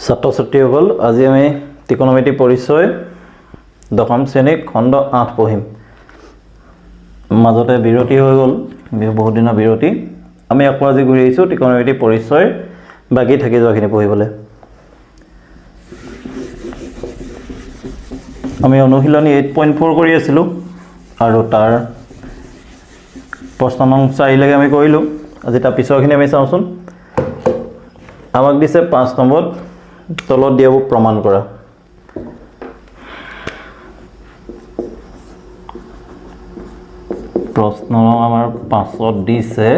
ছাত্ৰ ছাত্ৰীসকল আজি আমি ত্ৰিকোণমিতি পৰিচয় দশম শ্ৰেণী খণ্ড 8 পঢ়িম মাজতে বিৰতি হৈ গল বহুত দিনৰ বিৰতি আমি আকৌ আজি ঘূৰি আহিছো ত্ৰিকোণমিতি পৰিচয় বাকি থাকি যোৱাখিনি পঢ়িবলৈ আমি অনুশীলনী 8.4 কৰি আছিলো আৰু তাৰ প্ৰশ্ন নং 4 লৈকে আমি কৰিলো আজি তাৰ পিছৰখিনি আমি চাওঁচোন আমাক দিছে 5 নম্বৰ তলত দিয়াবোৰ প্ৰমাণ কৰা প্ৰশ্ন আমাৰ 5ত দিছে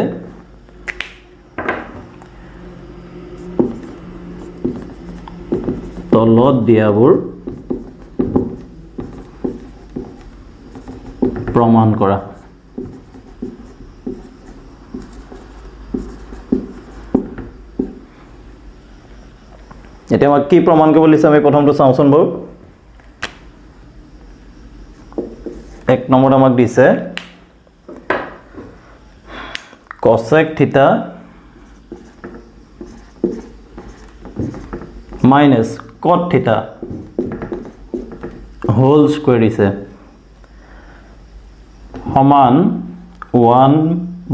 তলত দিয়াবোৰ প্ৰমাণ কৰা এতিয়া আমাক কি প্ৰমাণ কৰিব দিছে আমি প্ৰথমটো চাওঁচোন বাৰু 1 নম্বৰত আমাক দিছে cosec theta minus cot theta whole square দিছে সমান 1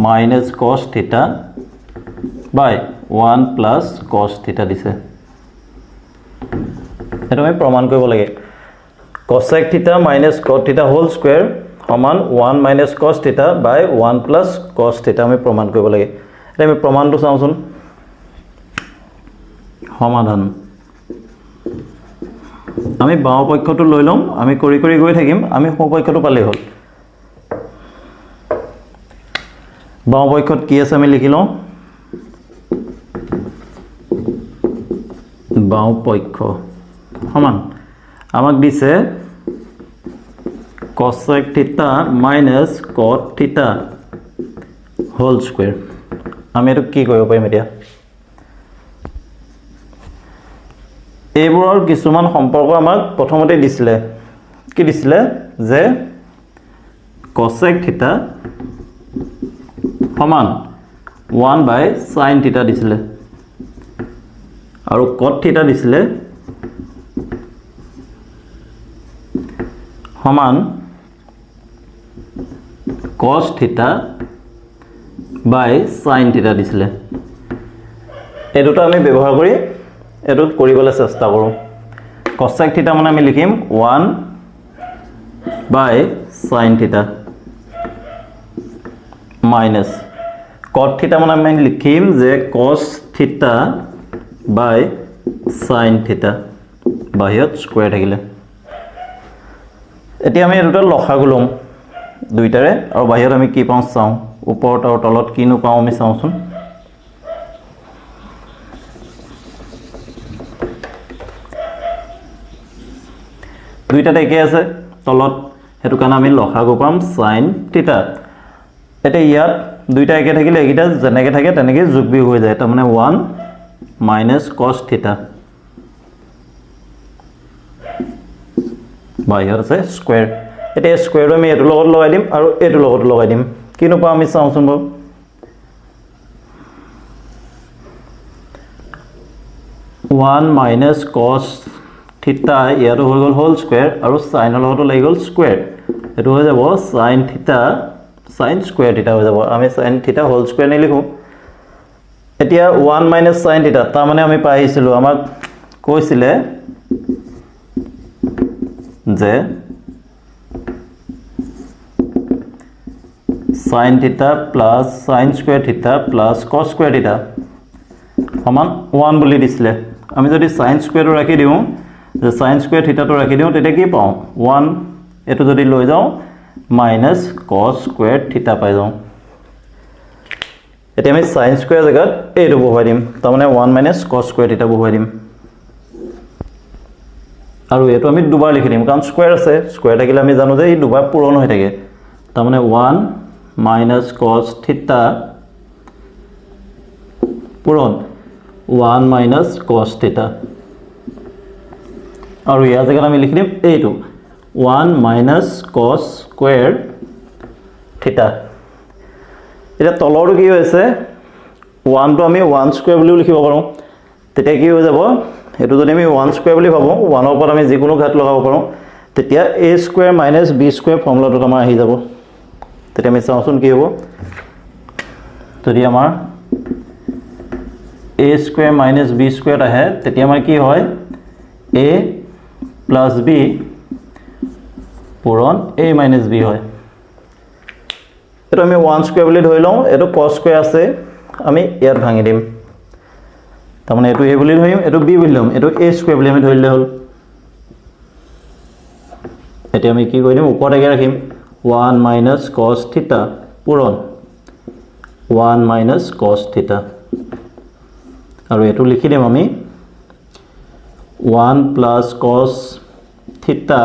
minus cos theta by 1 plus cos theta দিছে এটা আমি প্ৰমাণ কৰিব লাগে cosec theta minus cot theta whole square সমান 1 minus cos theta by 1 plus cos theta আমি প্ৰমাণ কৰিব লাগে এটা আমি প্ৰমাণটো চাওঁচোন সমাধান আমি বাও পক্ষটো লৈ লম আমি কৰি কৰি গৈ থাকিম আমি সোঁ পক্ষটো পালেই হ'ল বাও পক্ষত কি আছে আমি লিখি লওঁ বাও পক্ষ সমান আমাক দিছে cosec theta minus cot theta whole square আমি এটো কি কৰিব পাৰিম এতিয়া এইবোৰৰ কিছুমান সম্পৰ্ক আমাক প্ৰথমতে দিছিলে কি দিছিলে যে cosec theta সমান 1 by sin theta দিছিলে আৰু cot theta দিছিলে সমান cos theta by sin theta দিছিলে এই দুটো আমি ব্যৱহাৰ কৰি এটো কৰিবলৈ চেষ্টা কৰো cosec theta মানে আমি লিখিম 1 by sin theta minus cot theta মানে আমি লিখিম যে cos theta by sin theta বাহিৰত স্কয়াৰ থাকিলে এতিয়া আমি দুটা লসাগু লম দুইটাৰে আৰু বাহিৰত আমি কি পাওঁ চাওঁ ওপৰত আৰু তলত কিনো পাওঁ আমি চাওঁচোন দুইটাতে একে আছে তলত হেতু কাৰণে আমি লসাগু পাম sin θ এটা ইয়াত দুইটা একে থাকিলে একিটা যেনেকে থাকে তেনেকে যোগ বিয়োগ হৈ যায় তাৰ মানে 1 minus cos θ বাহিৰত আছে স্কয়াৰ এটা স্কয়াৰ আমি এটো লগত লগাই দিম আৰু এটো লগত লগাই দিম কিনো পাম আমি চাওঁচোন বাৰু 1 minus cos θ ইয়াটো হৈ গল হোল স্কয়াৰ আৰু sin ৰ লগতো লাগি গল স্কয়াৰ এটো হৈ যাব sin θ sin স্কয়াৰ θ হৈ যাব আমি sin θ হোল স্কয়াৰ নে লিখো এতিয়া 1 minus sin θ তাৰ মানে আমি পাইছিলো আমাক কৈছিলে যে sin θ plus sin square θ plus cos square θ সমান 1 বুলি দিছিলে আমি যদি sin square টো ৰাখি দিও যে sin square θ টো ৰাখি দিও তেতিয়া কি পাও 1 এটো যদি লৈ যাও minus cos square θ পাই যাও এতিয়া আমি sin square জায়গাত এটো বহাই দিম তাৰ মানে 1 minus cos square θ বহাই দিম আৰু এটো আমি দুবাৰ লিখি দিম কাৰণ স্কয়াৰ আছে স্কয়াৰ থাকিলে আমি জানো যে এই দুবাৰ পূৰণ হৈ থাকে তাৰ মানে 1 minus cos θ পূৰণ 1 minus cos θ আৰু ইয়াৰ জায়গাত আমি লিখি দিম এইটো 1 minus cos square θ এটা তলৰটো কি হৈছে 1 টো আমি 1 স্কয়াৰ বুলিও লিখিব পাৰো তেতিয়া কি হৈ যাব এইটো যদি আমি 1 স্কয়াৰ বুলি ভাবো 1 ৰ ওপৰত আমি যিকোনো ঘাত লগাব পাৰো তেতিয়া a square minus b square ফৰ্মুলাটো আমাৰ আহি যাব তেতিয়া আমি চাওঁচোন কি হ'ব যদি আমাৰ a square minus b square আহে তেতিয়া আমাৰ কি হয় a প্লাছ b পূৰণ a মাইনাছ b হয় এটো আমি 1 স্কয়াৰ বুলি ধৰি লওঁ এটো cos স্কয়াৰ আছে আমি ইয়াত ভাঙি দিম তাৰ মানে এটো a বুলি ধৰিম এটো b বুলি ল'ম এটো a স্কয়াৰ বুলি আমি ধৰিলে হ'ল এতিয়া আমি কি কৰিম ওপৰত একে ৰাখিম 1 মাইনাছ cos থিটা পূৰণ 1 মাইনাছ cos থিটা আৰু এটো লিখি দিম আমি 1 প্লাছ cos থিটা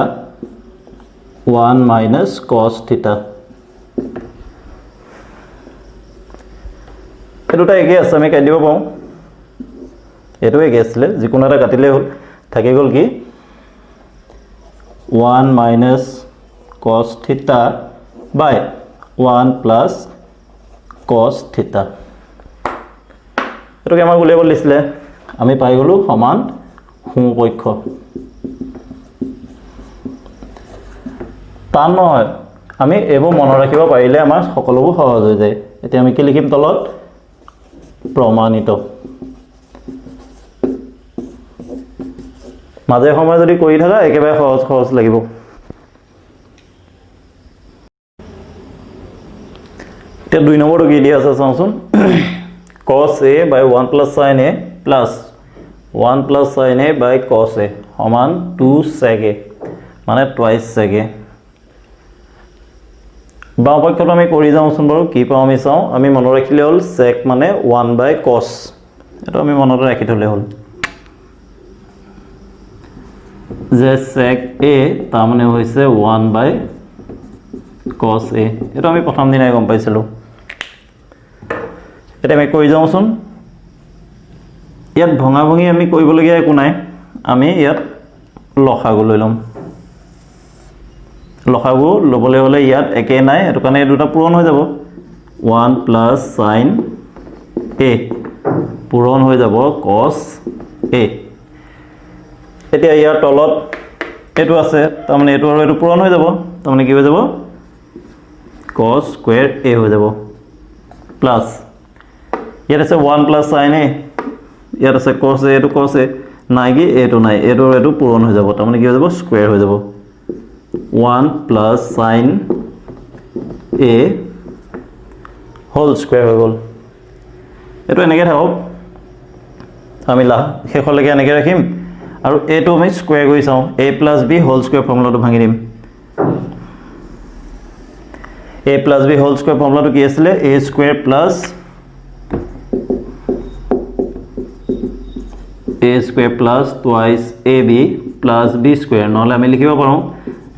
1 মাইনাছ cos থিটা এটোটা একে আছে আমি কাটি দিব পাওঁ এটো একে আছিল যিকোনো এটা কাটিলে হ'ল থাকি গল কি 1 minus cos theta by 1 plus cos theta এটোকে আমাক উলিয়াব দিছিলে আমি পাই গলো সমান সমপক্ষ টান নহয় আমি এবোৰ মনত ৰাখিব পাৰিলে আমাৰ সকলোবোৰ সহজ হৈ যায় এতিয়া আমি কি লিখিম তলত প্ৰমাণিত মাজে সময় যদি কৰি থাকা একেবাৰে সহজ লাগিব তে 2 নম্বৰটো কি দিয়া আছে চাওঁচোন cos a by 1 plus sin a plus 1 plus sin a by cos a সমান 2 sec a মানে twice sec a বাও পক্ষটো আমি কৰি যাওঁচোন বাৰু কি পাওঁ আমি চাওঁ আমি মনত ৰাখিলে হ'ল sec মানে 1 by cos এটো আমি মনত ৰাখি থলে হ'ল যে sec a তাৰ মানে হৈছে 1 by cos a এটো আমি প্ৰথম দিনাই গম পাইছিলো এটা আমি কৰি যাওঁচোন ইয়াত ভঙা ভঙি আমি কৰিবলগীয়া একো নাই আমি ইয়াত লসাগু লৈ লম লসাগু লবলৈ হলে ইয়াত একে নাই এটো কাৰণে দুটা পূৰণ হৈ যাব 1 plus sin a পূৰণ হৈ যাব cos a এতিয়া ইয়াৰ তলত এটো আছে তাৰ মানে এটো আৰু এটো পূৰণ হৈ যাব তাৰ মানে কি হৈ যাব cos square a হৈ যাব প্লাস ইয়াত আছে 1 plus sin a ইয়াত আছে cos a এটো cos a নাই কি এটো নাই এটো এটো পূৰণ হৈ যাব তাৰ মানে কি হৈ যাব স্কয়াৰ হৈ যাব 1 plus sin a whole square হৈ গল এটো এনেকৈ থাকক আমি শেষলৈকে এনেকৈ ৰাখিম আৰু এটো আমি স্কয়াৰ কৰি চাওঁ a plus b whole square ফৰ্মুলাটো ভাঙি দিম a plus b whole square ফৰ্মুলাটো কি আছিল a square plus twice ab plus b square নহলে আমি লিখিব পাৰো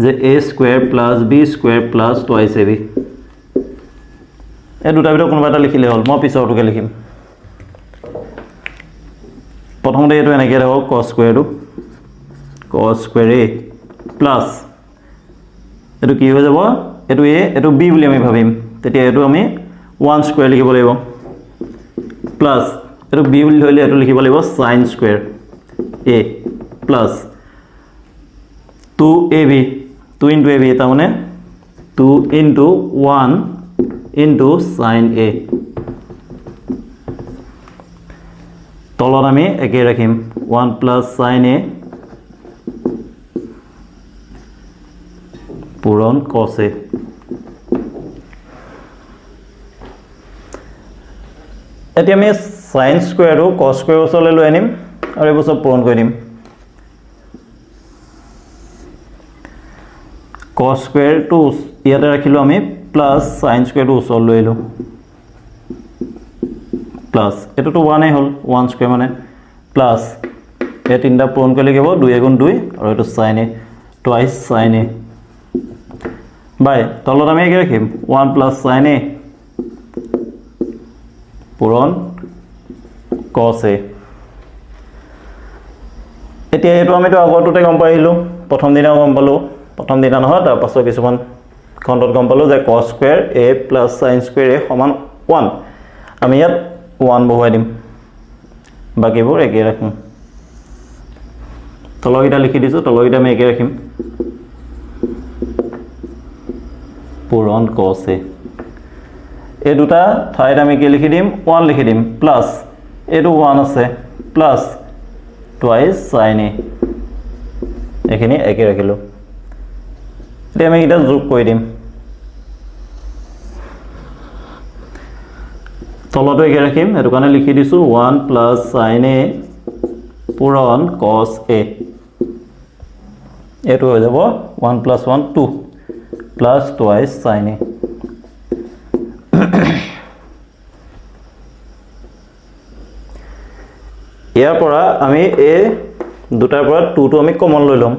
যে a square plus b square plus twice ab এই দুটা ভিতৰত কোনোবা এটা লিখিলে হ'ল মই পিছৰটোকে লিখিম প্ৰথমতে এটো এনেকৈ ৰাখক cos square a plus এটো কি হৈ যাব এটো a এটো b বুলি আমি ভাবিম তেতিয়া এটো আমি 1 square লিখিব লাগিব plus এটো b বুলি ধৰিলে এটো লিখিব লাগিব sin square a plus 2ab 2 into ab তাৰ মানে 2 into 1 into sin a তলত আমি একে ৰাখিম 1 plus sin a পূৰণ cos a এতিয়া আমি sin square ও cos square ওচৰলৈ লৈ আনিম আৰু এই বস্তু পূৰণ কৰি দিম cos square টো ইয়াতে ৰাখিলো আমি প্লাস sin square টো ওচৰ লৈ আইলো প্লাস এটোটো 1 এ হল 1 square মানে প্লাস এ তিনটা পূৰণ কৰিলে কি হ'ব 2 * 2 আৰু এটো sin a twice sin a বাই তলত আমি একে ৰাখিম 1 plus sin a পূৰণ cos a এতিয়া এটো আমি তো আগৰটোতে গম পাইলো প্ৰথম দিনা গম পালো প্ৰথম দিনা নহয় তাৰ পাছত কিছুমান খণ্ডত গম পালো যে cos square a plus sin square a সমান 1 আমি ইয়াত 1 বহাই দিম বাকিবোৰ একে ৰাখিম তলৰকেইটা লিখি দিছোঁ তলৰকেইটা আমি একে ৰাখিম পূৰণ cos a এই দুটা ঠাইত আমি কি লিখি দিম 1 লিখি দিম প্লাস এইটো 1 আছে প্লাস টুৱাইস sin a এখিনি একে ৰাখিলো এতিয়া আমি এটা যোগ কৰি দিম তলটো একে ৰাখিম এটো কাৰণে লিখি দিছো 1 প্লাস sin a পূৰণ cos a এটো হৈ যাব 1 plus 1 2 plus twice sin a ইয়াৰ পৰা আমি a দুটাৰ পৰা 2 টো আমি কমন লৈ লম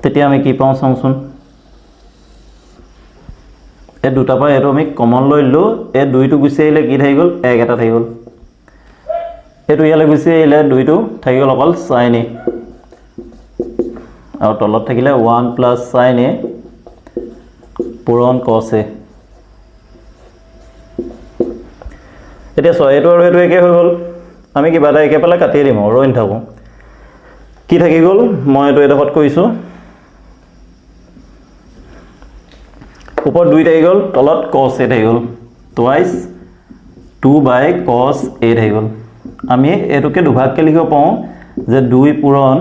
তেতিয়া আমি কি পাওঁ চাওঁচোন এই দুটা পৰা এটো আমি কমন লৈ লো এই দুইটো গুছি আহিলে কি থাকি গল এক এটা থাকি গল এটো ইয়ালে গুছি আহিলে দুইটো থাকি গল অকল sin a আৰু তলত থাকিলে 1 প্লাস sin a পূৰণ cos a এতিয়া এটো আৰু এটো একে হৈ গল আমি কিবা এটা একে পালে কাটি দিম আৰু ৰৈ থাকো কি থাকি গল মই এটো এডখত কৈছো উপৰ 2 থাকি গল তলত cos a থাকি গল টুৱাইস 2/cos a থাকি গল আমি এটোকে দুভাগকে লিখিব পাও যে 2 পূৰণ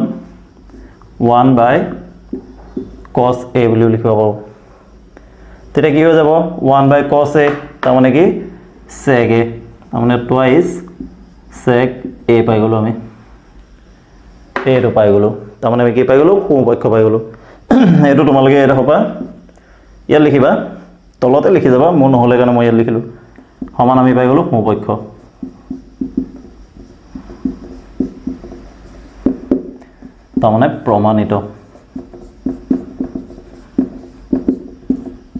1/cos a বুলি লিখিব পাও তেতিয়া কি হৈ যাব 1/cos a তাৰ মানে কি sec a মানে টুৱাইস sec a পাই গলো আমি এটো পাই গলো তাৰ মানে আমি কি পাই গলো সমপক্ষ পাই গলো এটো তোমালকে এটা হবা ইয়াত লিখিবা তলতে লিখি যাবা মোৰ নহলে কাৰণে মই ইয়াত লিখিলো সমান আমি পাই গলো সমপক্ষ তাৰ মানে প্ৰমাণিত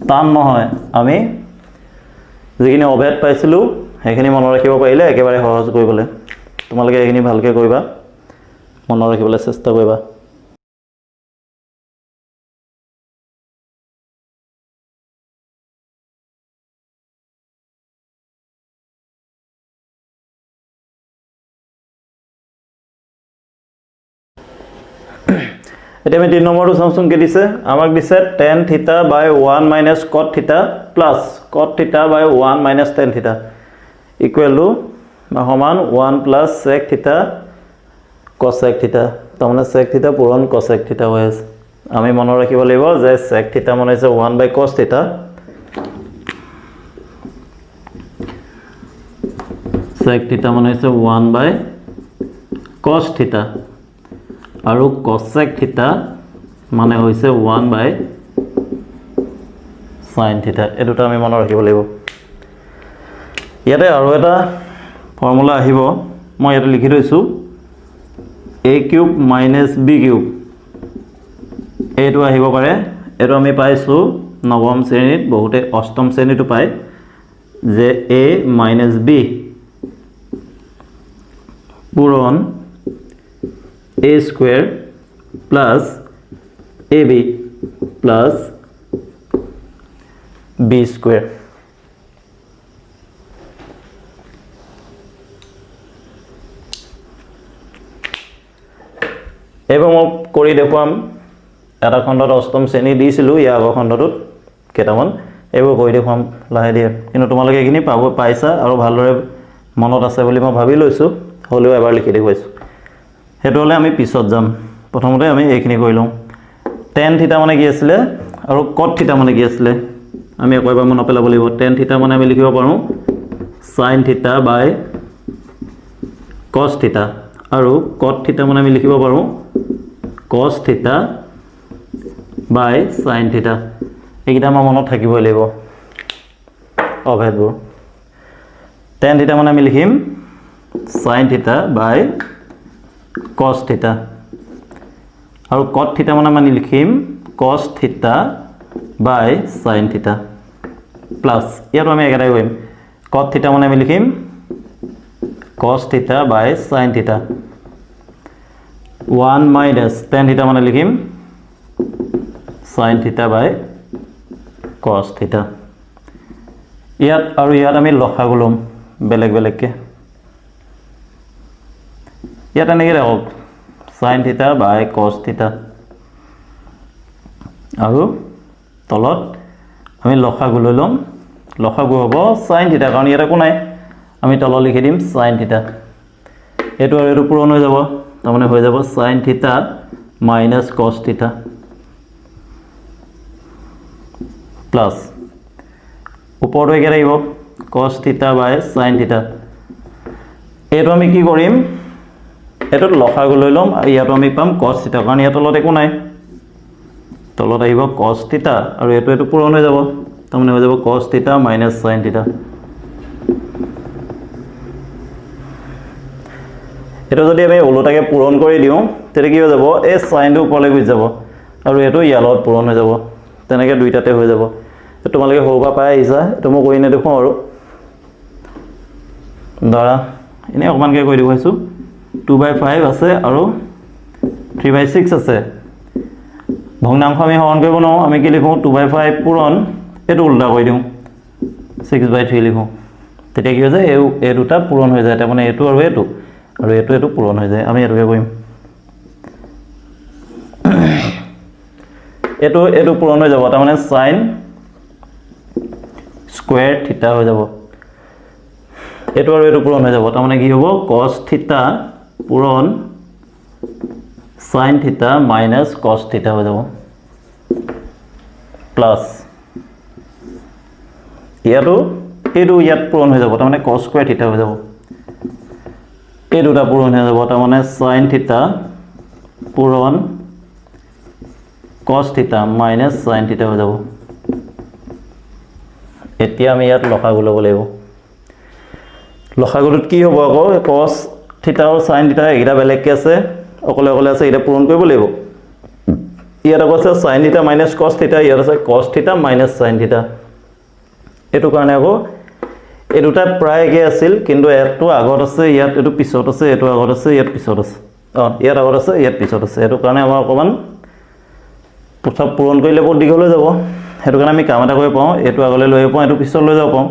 টান নহয় আমি যিখিনি অভেদ পাইছিলো সেইখিনি মনত ৰাখিব পাৰিলে একেবাৰে সহজ কৰিবলৈ তোমালোকে এইখিনি ভালকে কৰিবা মনত ৰাখিবলৈ চেষ্টা কৰিবা এতিয়া আমি 3 নম্বৰটো চাওঁচোন কি দিছে আমাক দিছে tan theta by 1 minus cot theta plus cot theta by 1 minus tan theta equal to সমান 1 plus sec theta cosec theta তাৰমানে sec theta পূৰণ cosec theta হৈ আছে আমি মনত ৰাখিব লাগিব যে sec theta মানে হৈছে 1/cos theta sec theta মানে হৈছে 1/cos theta আৰু cosec theta মানে হৈছে 1/sin theta এই দুটা আমি মনত ৰাখিব লাগিব ইয়াতে আৰু এটা ফৰ্মুলা আহিব মই ইয়াতে লিখি থৈছো a cube minus b cube এইটো আহিব পাৰে এটো আমি পাইছো নৱম শ্ৰেণীত বহুতে অষ্টম শ্ৰেণীটো পাই যে a minus b পূৰণ a square plus ab plus b square এবাৰ মই কৰি দেখুৱাম এটা খণ্ডত অষ্টম শ্ৰেণী দিছিলো ইয়া আগৰ খণ্ডটোত কেটামান এবাৰ কৰি দেখুৱাম লাহে দিয়ে কিন্তু তোমালোকে এইখিনি পাইছা আৰু ভালদৰে মনত আছে বুলি মই ভাবি লৈছো হলেও এবাৰ লিখি দেখুৱাইছো হেতু হলে আমি পিছত যাম প্ৰথমতে আমি এইখিনি কৰি লওঁ tan theta মানে কি আছিল আৰু cot theta মানে কি আছিল আমি একবাৰ মনত পেলাব লাগিব tan theta মানে আমি লিখিব পাৰো sin theta by cos theta আৰু cot theta মানে আমি লিখিব পাৰো cos theta by sin theta এইটা আমাৰ মনত থাকিবই লাগিব অভেদবোৰ tan theta মানে আমি লিখিম sin theta by cos theta আৰু cot theta মানে আমি লিখিম cos theta by sin theta plus ইয়াত আমি একেটাই কৰিম cot theta মানে আমি লিখিম cos theta by sin theta 1 minus tan theta মানে লিখিম sin theta by cos theta ইয়াত আৰু ইয়াত আমি লসাগু লম বেলেগ বেলেগকে ইয়াত এনেকৈ ৰাখক sin থিটা বাই cos থিটা আৰু তলত আমি লসাগু লৈ লম লসাগু হ'ব sin থিটা কাৰণ ইয়াত একো নাই আমি তলত লিখি দিম sin থিটা এটো আৰু এটো পূৰণ হৈ যাব তাৰমানে হৈ যাব sin থিটা minus cos থিটা প্লাস ওপৰটো একে থাকিব cos থিটা বাই sin থিটা এটো আমি কি কৰিম এটো লসাগু লৈ লম আৰু ইয়াতো আমি পাম cos থিটা কাৰণ ইয়াত তলত একো নাই তলত আহিব cos থিটা আৰু এটো পূৰণ হৈ যাব তাৰমানে হৈ যাব cos থিটা minus sin থিটা এটো যদি আমি ওলোটাকে পূৰণ কৰি দিও তেতে কি হৈ যাব এই sin টো ওপৰলৈ গৈ যাব আৰু এটো ইয়াৰ লগত পূৰণ হৈ যাব তেনেকৈ দুইটাতে হৈ যাব তোমালোকে হোবা পাই আহিছা এটো মই কৰি নেদেখো আৰু ধৰা এনে অকমানকে কৈ দেখুৱাইছো 2/5 আছে আৰু 3/6 আছে ভগ্নাংশ আমি হৰণ কৰিব নোৱাৰো আমি কি লিখো 2/5 পূৰণ এটো উল্টা কৰি দিও 6/3 লিখো তেতিয়া কি হৈ যায় এই দুটা পূৰণ হৈ যায় তাৰমানে এটো আৰু এটো পূৰণ হৈ যায় আমি এটোকে কৰিম এটো পূৰণ হৈ যাব তাৰমানে sin স্কয়াৰ থিটা হৈ যাব এটো আৰু এটো পূৰণ হৈ যাব তাৰমানে কি হ'ব cos থিটা পূৰণ sin থিটা minus cos থিটা হৈ যাব প্লাস ইয়াত পূৰণ হৈ যাব তাৰমানে cos স্কয়াৰ থিটা হৈ যাব এই দুটা পূৰণ হৈ যাব তাৰমানে sin থিটা পূৰণ cos থিটা minus sin থিটা হৈ যাব এতিয়া আমি ইয়াত লসাগু ল'ব লাগিব লসাগুত কি হ'ব আকৌ cos থিটা আৰু sin থিটা এটা বেলেগকে আছে অকলে আছে এটা পূৰণ কৰিব লাগিব ইয়াত আছে sin থিটা minus cos থিটা ইয়াত আছে cos থিটা minus sin থিটা এটো কাৰণে আকৌ এই দুটা প্ৰায় একে আছিল কিন্তু এটো আগত আছে ইয়াত এটো পিছত আছে এটো আগত আছে ইয়াত পিছত আছে ইয়াত আগত আছে ইয়াত পিছত আছে এটো কাৰণে আমাৰ অকমান প্ৰথম পূৰণ কৰিলে বহুত দীঘল হৈ যাব হেতু কাৰণে আমি কাম এটা কৰি পাওঁ এটো আগলৈ লৈ পাওঁ এটো পিছত লৈ যাব পাওঁ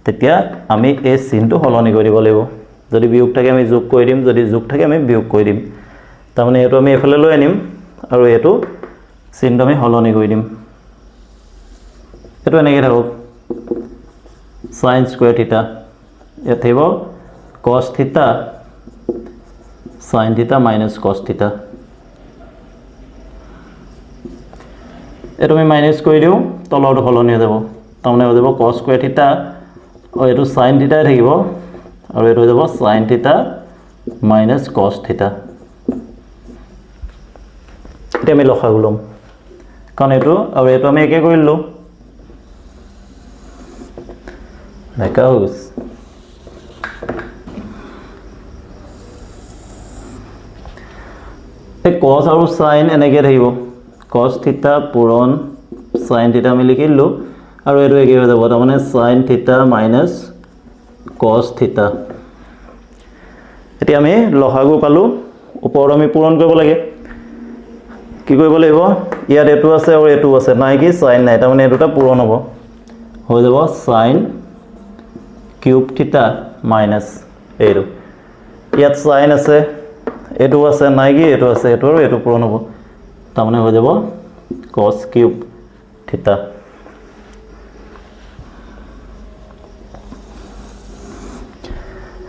তেতিয়া আমি এই চিহ্নটো হলনি কৰি দিব লাগিব যদি বিয়োগ থাকে আমি যোগ কৰি দিম যদি যোগ থাকে আমি বিয়োগ কৰি দিম তাৰমানে এটো আমি এফালে লৈ আনিম আৰু এটো চিহ্নটো আমি হলনি কৰি দিম এটো এনেকৈ থাকক sin স্কয়াৰ থিটা ইয়াত থাকিব cos থিটা sin থিটা minus cos থিটা এটো আমি মাইনাস কৰি দিও তলৰটো হলনি হৈ যাব তাৰমানে হৈ যাব cos স্কয়াৰ থিটা আৰু এটো sin থিটাই থাকিব আৰু এটো হৈ যাব sin থিটা minus cos থিটা এটা আমি লসাগু লম কাৰণ এটো আৰু এটো আমি একে কৰিলো দেখা হইছ এই cos আৰু sin এনেকৈ থাকিব cos থিটা পূৰণ sin থিটা আমি লিখিলো আৰু এটো একে হৈ যাব তাৰমানে sin থিটা minus cos থিটা এতিয়া আমি লসাগু পালো ওপৰত আমি পূৰণ কৰিব লাগে কি কৰিব লাগিব ইয়াত এটো আছে আৰু এটো আছে নাই কি sin নাই তাৰমানে এটোটা পূৰণ হ'ব হৈ যাব sin কিউব থিটা মাইনাস এটো ইয়াত sin আছে এটো আছে নাই কি এটো আছে এটো আৰু এটো পূৰণ হ'ব তাৰমানে হৈ যাব cos কিউব থিটা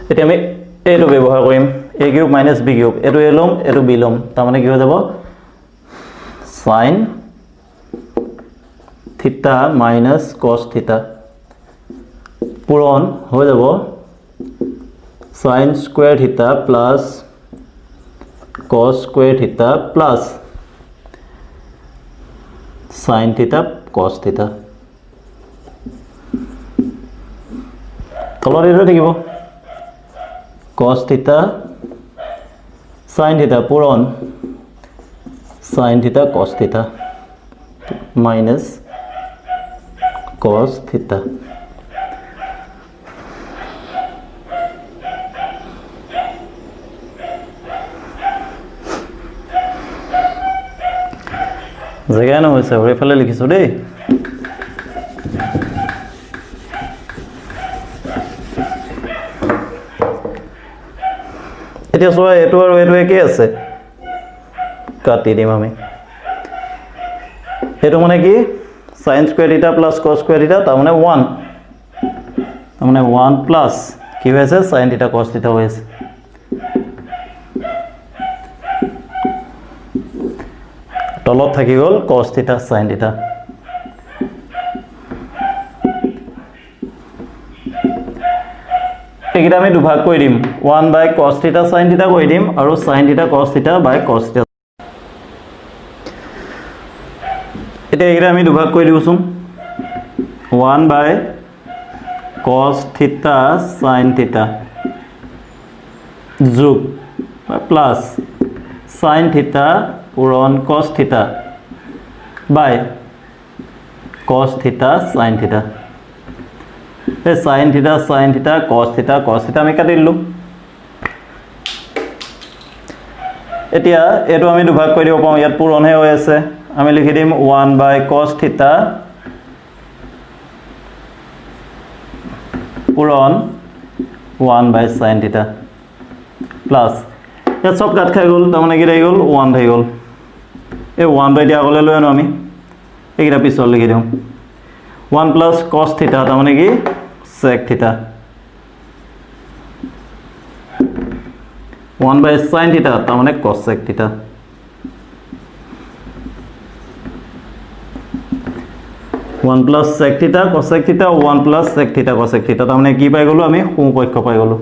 এতিয়া আমি এটো ব্যৱহাৰ কৰিম a cube minus b cube এটো a লম এটো b লম তাৰমানে কি হৈ যাব sin থিটা মাইনাস cos থিটা পূৰণ হৈ যাব sin স্কয়াৰ থিটা প্লাস cos স্কয়াৰ থিটা প্লাস sin থিটা cos থিটা তলত এটো থাকিব cos থিটা sin থিটা পূৰণ sin থিটা cos থিটা minus cos থিটা জেগা নহৈছে আৰু এফালে লিখিছো দেই এতিয়া চোৱা এটো আৰু এটো একে আছে কাটি দিম আমি এটো মানে কি sin স্কয়ার থিটা প্লাস cos স্কয়ার থিটা তার মানে 1 তার মানে 1 প্লাস কি হয়েছে sin থিটা cos থিটা হয়েছে তলত থাকি গল cos থিটা sin থিটা একিটা আমি দুভাগ কৰি দিম 1 বাই cos থিটা sin থিটা কৰি দিম আৰু sin থিটা cos থিটা বাই cos থিটা এটা একিটা আমি দুভাগ কৰি দিওচোন 1 বাই cos থিটা sin থিটা যোগ প্লাস sin থিটা পূৰণ cos থিটা বাই cos থিটা sin থিটা এই sin থিটা cos থিটা আমি কাটি দিলো এতিয়া এটো আমি দুভাগ কৰি দিব পাওঁ ইয়াত পূৰণহে হৈ আছে আমি লিখি দিম 1 বাই cos থিটা পূৰণ 1 বাই sin থিটা প্লাস ইয়াত সব কাট খাই গল তাৰ মানে কি থাকি গল 1 থাকি গল এই 1 বাই দিয়া আগলৈ লৈ আনো আমি এইটা পিছত লিখি দিম 1 প্লাস cos থিটা তাৰ মানে কি sec থিটা 1 বাই sin থিটা তাৰ মানে cosec থিটা 1 প্লাস sec থিটা cosec থিটা 1 প্লাস sec থিটা cosec থিটা তাৰ মানে কি পাই গলো আমি সমপক্ষ পাই গলো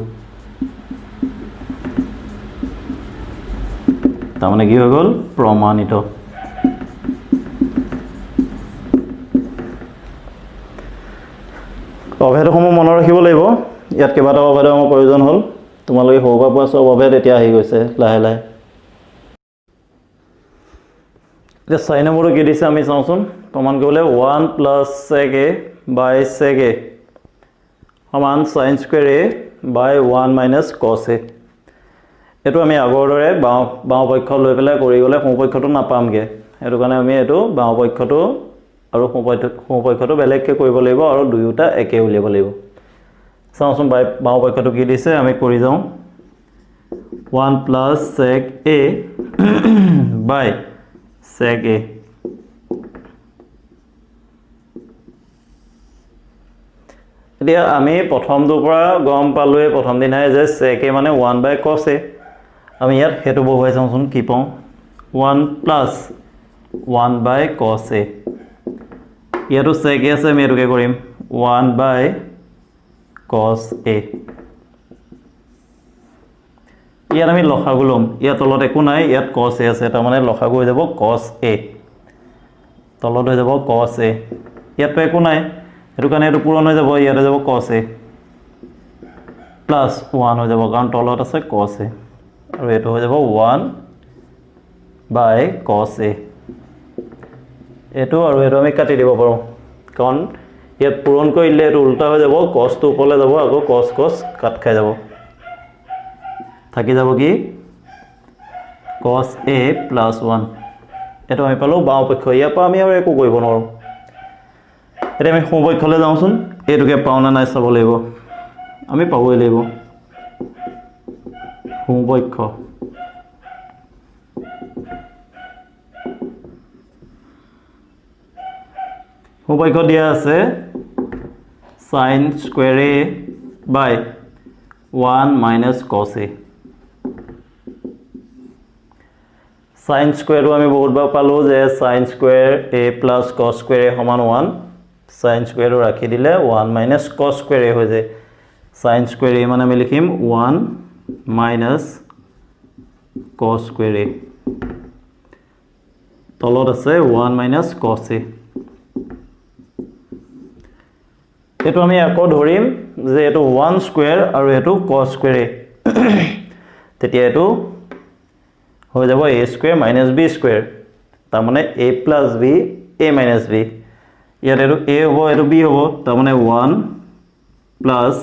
তাৰ মানে কি হৈ গল প্ৰমাণিত অভেদসমূহ মনত ৰাখিব লাগিব ইয়াত কেইবাটাও অভেদৰ প্ৰয়োজন হ'ল তোমালোকে সৰুবা পোৱা সব অভেদ এতিয়া আহি গৈছে লাহে লাহে এতিয়া 6 নম্বৰটো কি দিছে আমি চাওঁচোন প্ৰমাণ কৰিবলৈ 1 plus sec a by sec a সমান sin square a by 1 minus cos a এটো আমি আগৰ দৰে বাও পক্ষ লৈ পেলাই কৰি গলে সমপক্ষটো নাপামগে এটো কাৰণে আমি এটো বাও পক্ষটো আৰু সমপক্ষটো বেলেগকে কৰিব লাগিব আৰু দুয়োটা একে উলিয়াব লাগিব চাওঁচোন বাও পক্ষটো কি দিছে আমি কৰি যাওঁ 1 plus sec a by sec a এতিয়া আমি প্ৰথমটোৰ পৰা গম পালোৱে প্ৰথম দিনাই যে sec a মানে 1 বাই cos a আমি ইয়াত হেতু বহুৱাই চাওঁচোন কি পাওঁ 1 প্লাস 1 বাই cos a ইয়াতো sec a আছে আমি এটোকে কৰিম 1 বাই cos a ইয়াত আমি লসাগু লম ইয়াত তলত একো নাই ইয়াত cos a আছে তাৰ মানে লসাগু হৈ যাব cos a তলত হৈ যাব cos a ইয়াত একো নাই এটো কাৰণে এটো পূৰণ হৈ যাব ইয়াত হৈ যাব cos a প্লাস 1 হৈ যাব কাৰণ তলত আছে cos a আৰু এটো হৈ যাব 1 বাই cos a এটো আৰু এটো আমি কাটি দিব পাৰো কাৰণ ইয়াত পূৰণ কৰিলে এটো উল্টা হৈ যাব cos টো ওপৰলৈ যাব আকৌ cos কাট খাই যাব থাকি যাব কি cos a plus 1 এটো আমি পালো বাও পক্ষ ইয়াৰ পৰা আমি আৰু একো কৰিব নোৱাৰো এটা আমি সমপক্ষলৈ যাওঁচোন এটোকে পাও না নাই চাব লাগিব আমি পাবই লাগিব সমপক্ষ সমপক্ষ দিয়া আছে sin square a by 1 minus cos a sin square টো আমি বহুতবাৰ পালো যে sin square a plus cos square a সমান 1 sin square টো ৰাখি দিলে 1 minus cos square a হৈ যায় sin square a মানে আমি লিখিম 1 minus cos square a তলত আছে 1 minus cos a এটো আমি আকৌ ধৰিম যে এটো 1 স্কয়াৰ আৰু এটো cos square a তেতিয়া এটো হৈ যাব a square minus b square তাৰ মানে a plus b a minus b ইয়াত এটো a হ'ব এটো b হ'ব তাৰ মানে 1 plus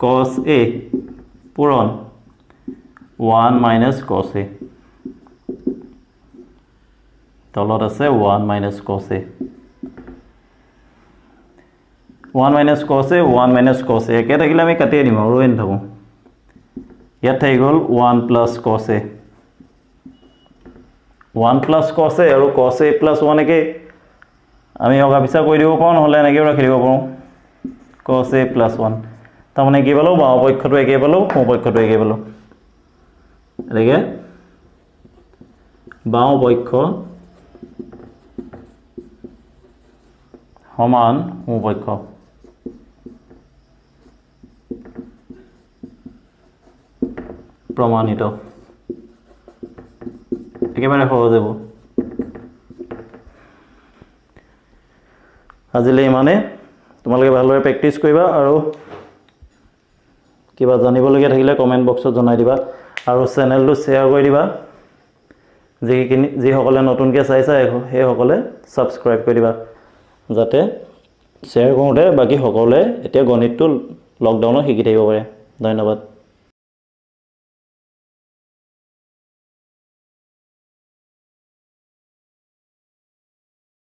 cos a পূৰণ 1 minus cos a তলত আছে 1 minus cos a 1 minus cos a 1 minus cos a একে থাকিলে আমি কাটি দিম আৰু এন থাকো ইয়াত থাকি গল 1 plus cos a 1 plus cos a আৰু cos a প্লাছ 1 একেই আমি অগা পিছা কৰি দিব পাৰোঁ নহ'লে এনেকৈও ৰাখি দিব পাৰোঁ cos a প্লাছ 1 তাৰমানে কি পালোঁ বাওঁ পক্ষটো একেই পালোঁ সোঁ পক্ষটো একেই পালোঁ এনেকৈ বাওঁ পক্ষ সমান সোঁ পক্ষ প্ৰমাণিত একেবাৰে সহজ হ'ব আজিলৈ ইমানে তোমালোকে ভালদৰে প্ৰেক্টিছ কৰিবা আৰু কিবা জানিবলগীয়া থাকিলে কমেণ্ট বক্সত জনাই দিবা আৰু চেনেলটো শ্বেয়াৰ কৰি দিবা যিসকলে নতুনকৈ চাইছা সেইসকলে ছাবস্ক্ৰাইব কৰি দিবা যাতে শ্বেয়াৰ কৰোঁতে বাকী সকলোৱে এতিয়া গণিতটো লকডাউনত শিকি থাকিব পাৰে ধন্যবাদ